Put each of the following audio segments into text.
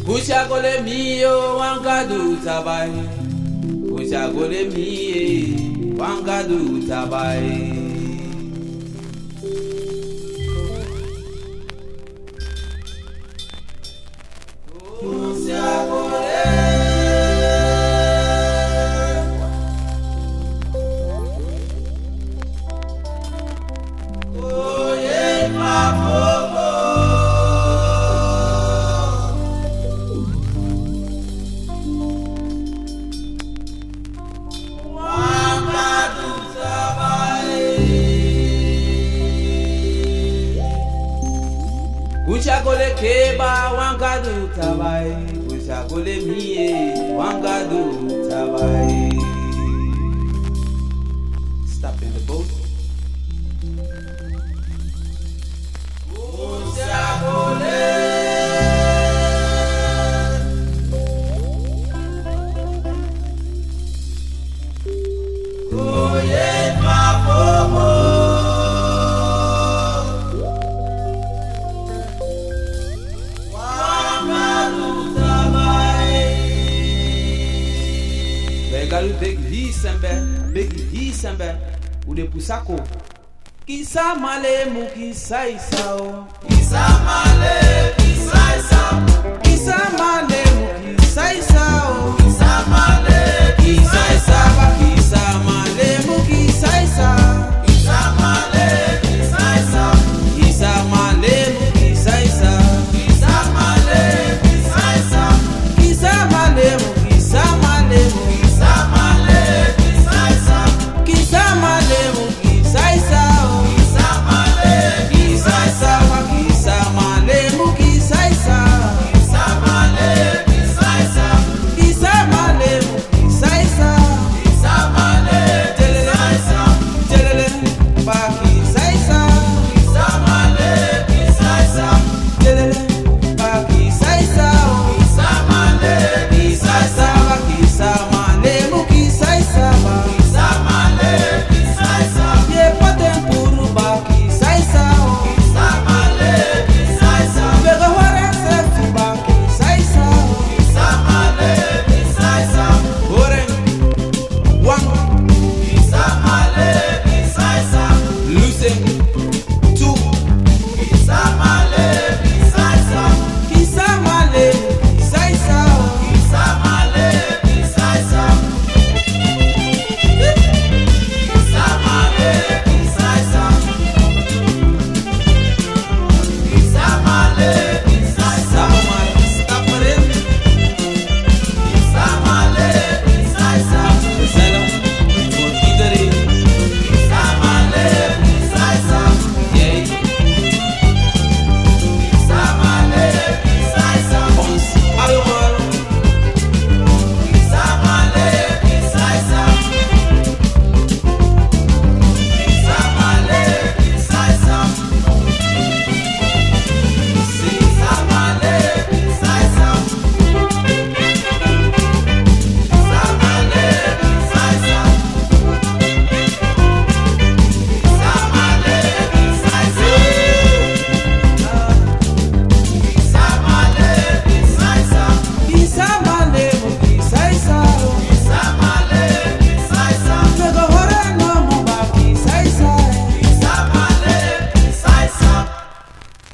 Kushagole miyo wangadu tabai. Kushagole miye wangadu tabai. Kushagole keba wangadu tabai. Kushagole miye wangadu tabai. Stop in the boat. Kushagole. Oye papomo. Big December, ude pusako. Kisa male mu kisa isao. Kisa male kisa isao. Kisa male mu kisa isao. Kisa male kisa isao. Kisa male mu kisa isao. Kisa male kisa isao. Kisa male mu kisa isao. Kisa male kisa isao. Kisa male mu kisa male mu kisa male.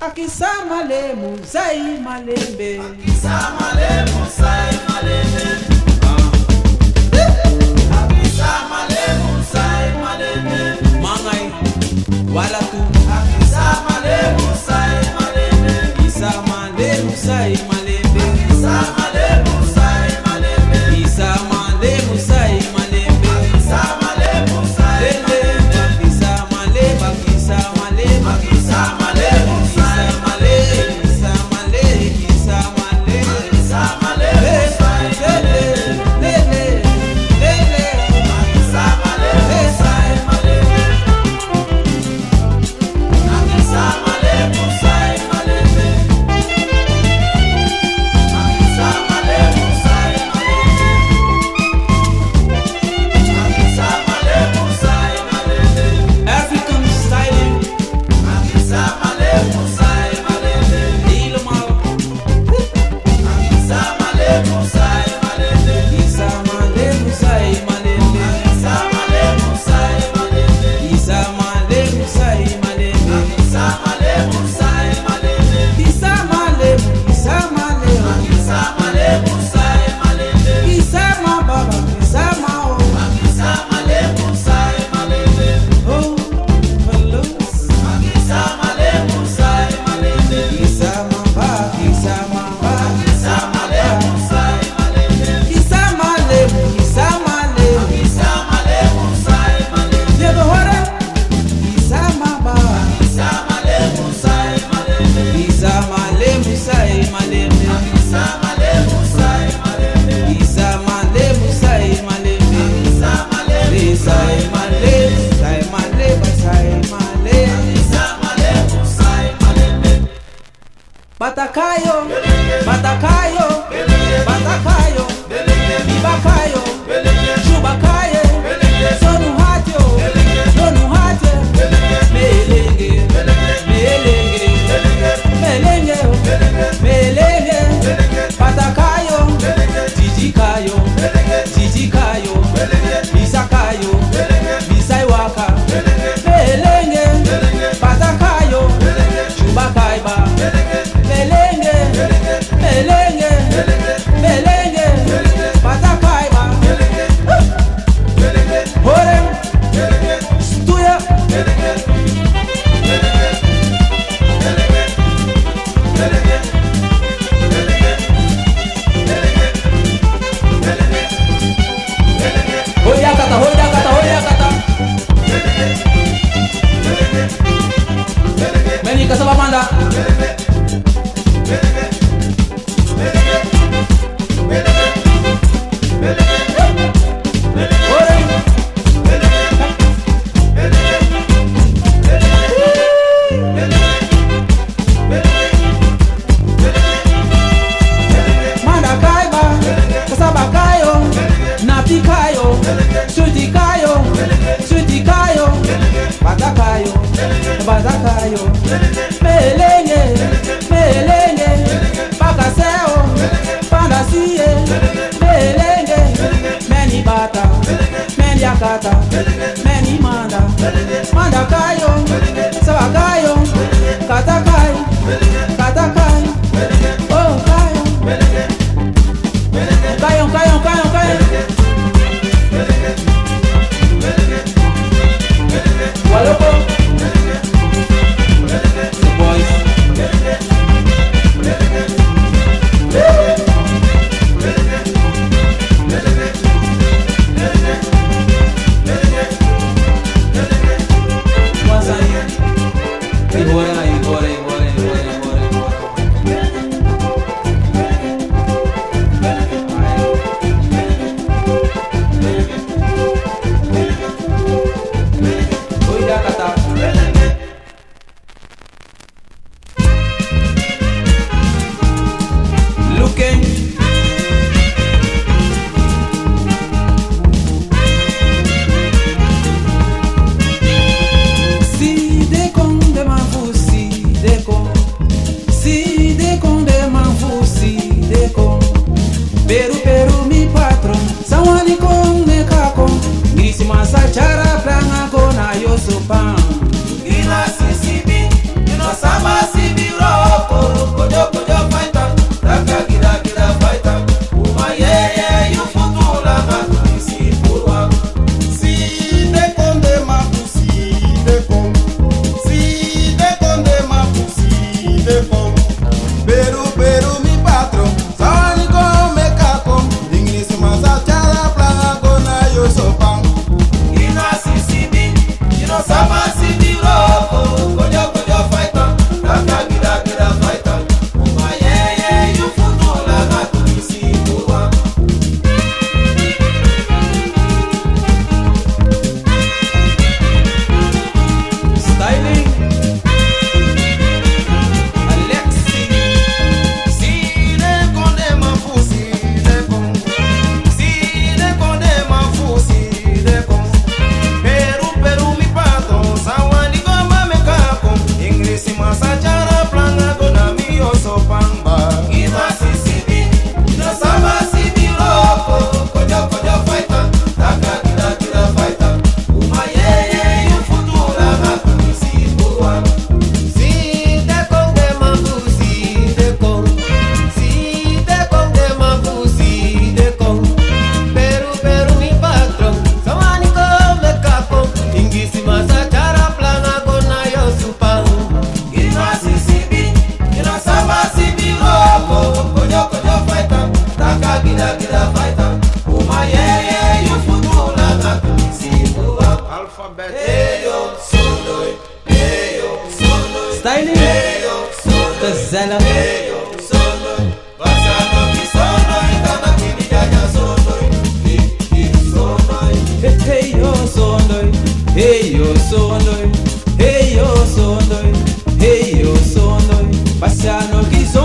Akisa male muzai malembe. Akisa male muzai malembe. Akisa male muzai malembe. Mangai wala tu. Akisa male muzai malembe. Akisa male muzai malembe. Akisa male muzai malembe. Akisa male muzai malembe. Akisa male muzai malembe. Akisa male bakisa male bakisa male. Batacayo, batacayo, batacayo, bibacayo, chubacaye, sonu hatio, melenge, melenge, melenge, melenge, batacayo, tijikayo, tijikayo, bisakayo, bisaiwaka, melenge, batacayo, chubakaiba. Melenge, melenge, melenge, batakaiba. Hore, stuya. Hoya kata, hoya kata, hoya kata. Meni kasaba manda. Batakayo, melenge, melenge, bakaseo, pandasie, melenge, meni bata, meni akata, meni manda, mandakayo, sabakayo, katakai, katakai, oh kayo, kayo, kayo, kayo, kayo. Waloko. Peru, Peru, mi patrón, Sawani con me caco, Grisi masachara planga con ayo sopan. Ina sisibi, ino sama sibi roko, kojo kojo fighter, raka gira gira fighter, uma ye you futula na isi purwa. Si de conde mapu, si de con, si de conde mapu, si de con. Peru, Peru, mi patrón, Sawani con me caco, Grisi masachara planga con ayo sopan. Ina sisibi, ino sama sibi roko, kojo kojo fighter, raka gira gira fighter, uma ye you futula na isi purwa. Styling, Alexi, Si de conde mapu, si de con, si de conde mapu, si de con. Peru, Peru, mi patrón, Sawani goma me caco, Ingresi masachara planga gona mi osopamba. Ina sisibi, ino sama sibi roko, kojo kojo fighter, raka gira gira fighter, uma ye you futula na isi purwa. Si de conde mapu, si de con, si de conde mapu, si de con. Peru, Peru, mi patrón, Sawani goma me caco, Ingresi masachara planga gona yo supan. Ina sisibi, ino sama sibi roko, kojo kojo fighter, raka gira gira fighter, uma ye you futula na isi purwa. Alphabet. Eyo sonoi, eyo sonoi, Styling, eyo sonoi, Gazella, eyo sonoi, basano ki sonoi, kana kini jaja sonoi, ki sonoi. hey yo sondoy, hey yo sondoy, hey yo sondoy, hey yo sondoy, Pasiano ki sondoy.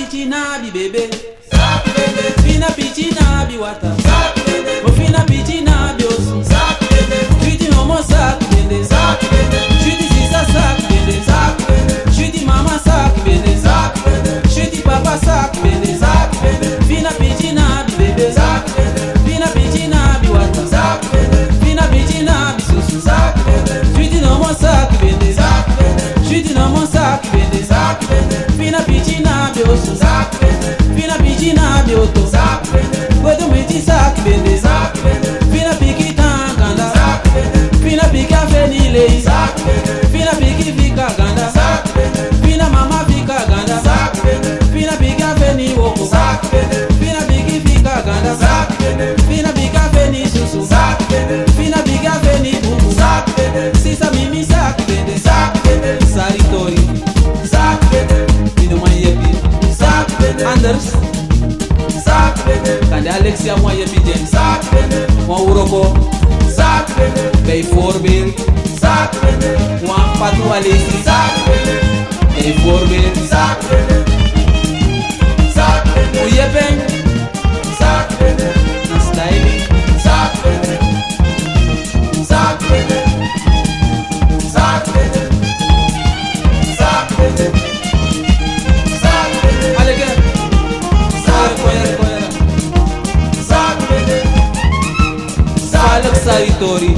pichina bi bebe. Zak bebe. Fina pichina bi wata. Zak bebe. O fina pichina bi osu. Zak bebe. Chudi homo sak bende. Zak bebe. Chudi sisa sak bende. Zak bebe. Chudi mama sak bende. Zak bebe. Chudi papa sak bende. Zak bebe. Fina pichina bi bebe. Zak bebe. Fina pichina bi wata. Zak bebe. Fina pichina bi susu. Zak bebe. Chudi homo sak bende. Zak bebe. Chudi homo sak bende. Zak bebe. Fina pichina bi osu. Zak bebe. Fina pichina bi oto. Zak bebe. Godo meti sak bende. Zak bebe. Fina piki tanganda. Zak bebe. Fina piki afenile. Zak bebe. Fina piki fika ganda. Zak bebe. Fina mama fika ganda. Zak bebe. Fina piki afeni woko. Zak bebe. Fina piki fika ganda. Zak bebe. Fina piki afeni susu. Zak bebe. Fina piki afeni bubu. Zak bebe. Sisa mimi sak bende. Zak bebe. Saritori. Zak bebe. Ino mayepi. Zak bebe. Anders. Zak bebe. Kande Alexia mayepi jen. Zak bebe. Mwa uroko. Zak bebe. Bijvoorbeeld. Zak bebe. Mwa patu alesi. Zak bebe. Bijvoorbeeld. Zak bebe. Zak bebe. Uyepeng. Zak bebe. Na styling. Zak bebe. Zak bebe. Zak bebe. Zak bebe. Zak bebe. Alege. Zak Koyera, bebe. koyera. Zak bebe. Zak Alek Saritori.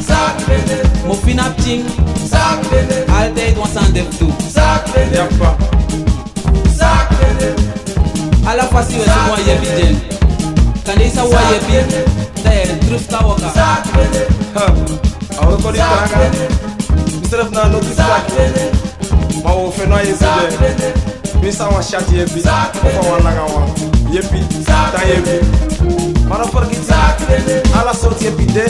Zak bebe. Mo finap ting. Zak bebe. Altijd was aan def toe. Zak bebe. Yapa. Zak bebe. Ala fasi we se mwa yepi jen. Kande isa wa yepi. Da yere trus ka waka. Zak bebe. Ahora con Zak Itanga. bebe. Mr. Na no Zak distract. bebe. Ma o fe no ye Zak bebe. bebe. Mi sa wa chat ye bi. Zak Ko fa wa laga wa. Ye bi. Zak Ta ye bi. Mara forget. Zak bebe. Ala sort ye bi de.